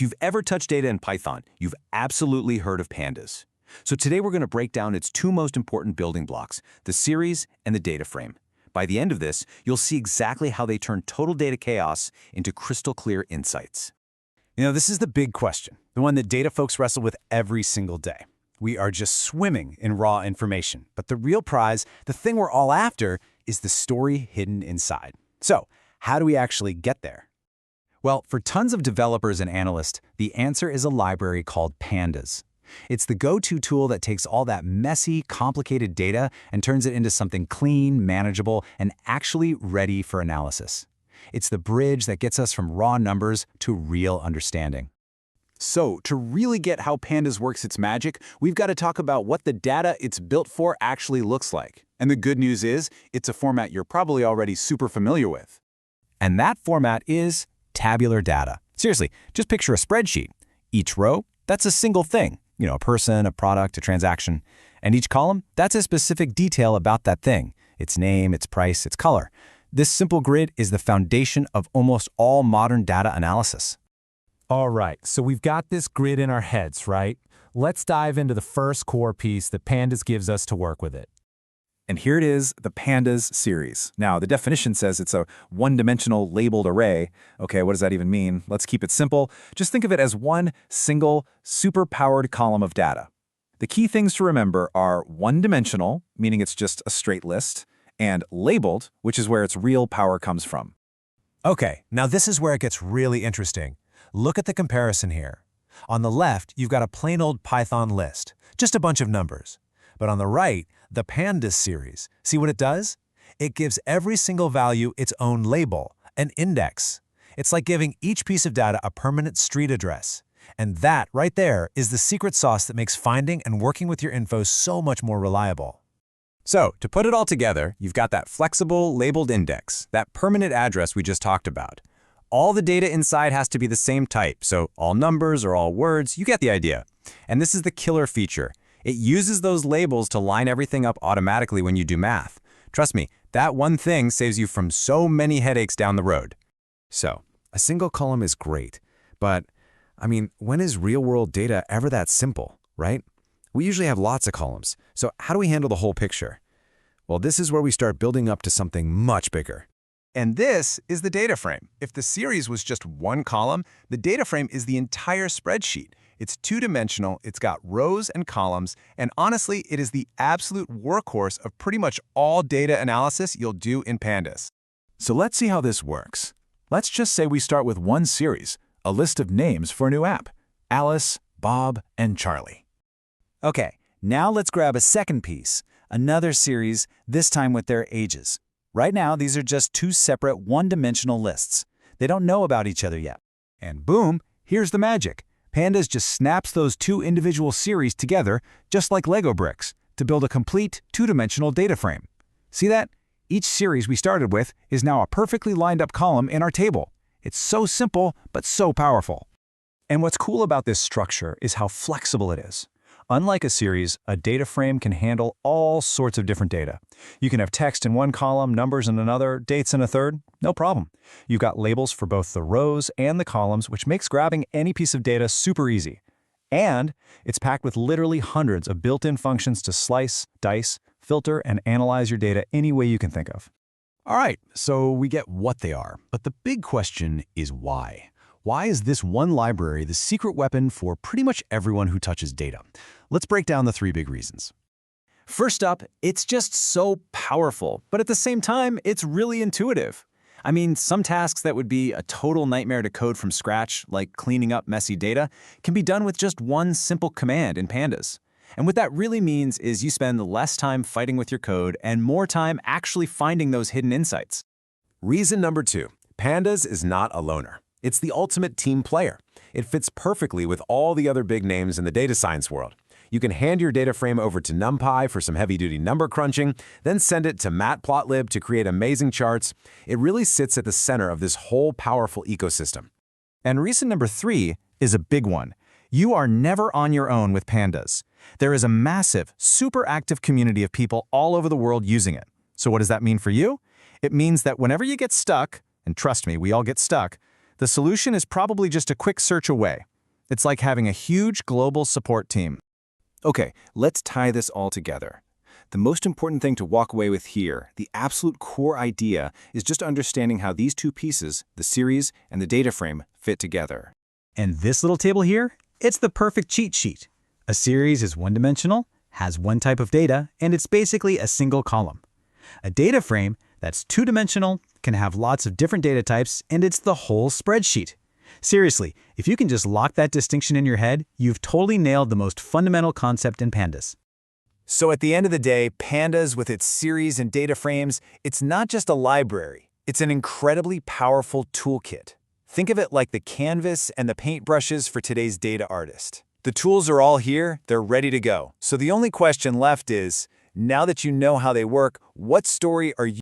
If you've ever touched data in Python, you've absolutely heard of Pandas. So today we're going to break down its two most important building blocks, the series and the data frame. By the end of this, you'll see exactly how they turn total data chaos into crystal clear insights. This is the big question, the one that data folks wrestle with every single day. We are just swimming in raw information, but the real prize, the thing we're all after, is the story hidden inside. So, how do we actually get there? Well, for tons of developers and analysts, the answer is a library called Pandas. It's the go-to tool that takes all that messy, complicated data and turns it into something clean, manageable, and actually ready for analysis. It's the bridge that gets us from raw numbers to real understanding. So, to really get how Pandas works its magic, we've got to talk about what the data it's built for actually looks like. And the good news is, it's a format you're probably already super familiar with. And that format is tabular data. Seriously, just picture a spreadsheet. Each row, that's a single thing. A person, a product, a transaction. And each column, that's a specific detail about that thing. Its name, its price, its color. This simple grid is the foundation of almost all modern data analysis. All right, so we've got this grid in our heads, right? Let's dive into the first core piece that Pandas gives us to work with it. And here it is, the Pandas series. Now, the definition says it's a one-dimensional labeled array. Okay, what does that even mean? Let's keep it simple. Just think of it as one single, super-powered column of data. The key things to remember are one-dimensional, meaning it's just a straight list, and labeled, which is where its real power comes from. Okay, now this is where it gets really interesting. Look at the comparison here. On the left, you've got a plain old Python list, just a bunch of numbers. But on the right, the Pandas series, see what it does? It gives every single value its own label, an index. It's like giving each piece of data a permanent street address. And that, right there, is the secret sauce that makes finding and working with your info so much more reliable. So, to put it all together, you've got that flexible, labeled index, that permanent address we just talked about. All the data inside has to be the same type, so all numbers or all words, you get the idea. And this is the killer feature. It uses those labels to line everything up automatically when you do math. Trust me, that one thing saves you from so many headaches down the road. So, a single column is great, but, when is real-world data ever that simple, right? We usually have lots of columns, so how do we handle the whole picture? Well, this is where we start building up to something much bigger. And this is the data frame. If the series was just one column, the data frame is the entire spreadsheet. It's two-dimensional, it's got rows and columns, and honestly, it is the absolute workhorse of pretty much all data analysis you'll do in Pandas. So let's see how this works. Let's just say we start with one series, a list of names for a new app: Alice, Bob, and Charlie. Okay, now let's grab a second piece, another series, this time with their ages. Right now, these are just two separate one-dimensional lists. They don't know about each other yet. And boom, here's the magic. Pandas just snaps those two individual series together, just like Lego bricks, to build a complete two-dimensional data frame. See that? Each series we started with is now a perfectly lined up column in our table. It's so simple, but so powerful. And what's cool about this structure is how flexible it is. Unlike a series, a data frame can handle all sorts of different data. You can have text in one column, numbers in another, dates in a third, no problem. You've got labels for both the rows and the columns, which makes grabbing any piece of data super easy. And it's packed with literally hundreds of built-in functions to slice, dice, filter, and analyze your data any way you can think of. All right, so we get what they are, but the big question is why? Why is this one library the secret weapon for pretty much everyone who touches data? Let's break down the three big reasons. First up, it's just so powerful, but at the same time, it's really intuitive. Some tasks that would be a total nightmare to code from scratch, like cleaning up messy data, can be done with just one simple command in Pandas. And what that really means is you spend less time fighting with your code and more time actually finding those hidden insights. Reason number 2, Pandas is not a loner. It's the ultimate team player. It fits perfectly with all the other big names in the data science world. You can hand your data frame over to NumPy for some heavy-duty number crunching, then send it to Matplotlib to create amazing charts. It really sits at the center of this whole powerful ecosystem. And reason number 3 is a big one. You are never on your own with Pandas. There is a massive, super active community of people all over the world using it. So what does that mean for you? It means that whenever you get stuck, and trust me, we all get stuck, the solution is probably just a quick search away. It's like having a huge global support team. Okay, let's tie this all together. The most important thing to walk away with here, the absolute core idea, is just understanding how these two pieces, the series and the data frame, fit together. And this little table here, it's the perfect cheat sheet. A series is one-dimensional, has one type of data, and it's basically a single column. A data frame that's two-dimensional, can have lots of different data types, and it's the whole spreadsheet. Seriously, if you can just lock that distinction in your head, you've totally nailed the most fundamental concept in Pandas. So at the end of the day, Pandas with its series and data frames, it's not just a library. It's an incredibly powerful toolkit. Think of it like the canvas and the paintbrushes for today's data artist. The tools are all here, they're ready to go. So the only question left is, now that you know how they work, what story are you